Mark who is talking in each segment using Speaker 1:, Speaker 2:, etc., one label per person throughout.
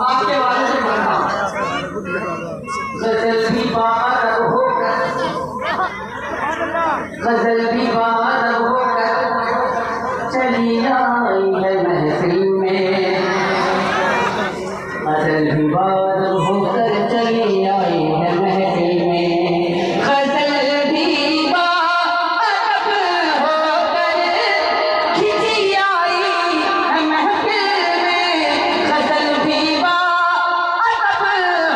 Speaker 1: आपके वाले से पढ़ता हूँ। गजल भी बारब होकर, गजल भी बारब होकर चली आई है महफिल में, गजल भी बारब होकर चली आई है महफिल में, गजल भी बारब होकर खिंची आई है महफिल में, गजल भी बारब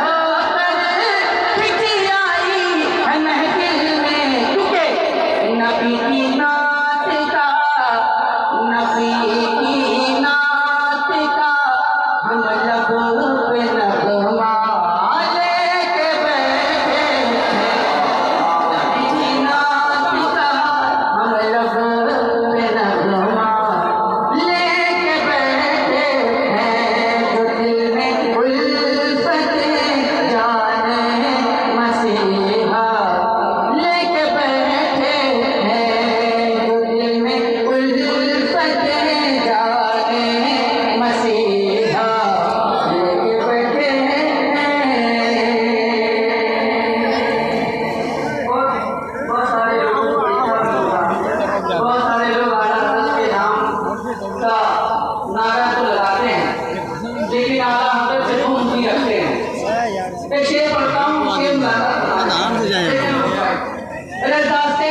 Speaker 1: होकर खिंची आई है महफिल में, क्योंकि नबी की नात का, नबी की नात का हम लब पे नगमा लेके बैठे हैं, नबी की नात का हम लब पे नगमा लेके बैठे हैं, जो दिल में उल्फत जाने मसीहा लेके बैठे हैं, जो दिल में उल्फत जाने मसीहा लेके बैठे हैं। बहुत सारे लोग बहुत सारे लोग आला हज़रत के नाम का नारा तो लगाते हैं, लेकिन आला हज़रत से दूरी रखते हैं। एक शेर पढ़ता हूँ, शेर
Speaker 2: नाम से जाए
Speaker 1: दास्ते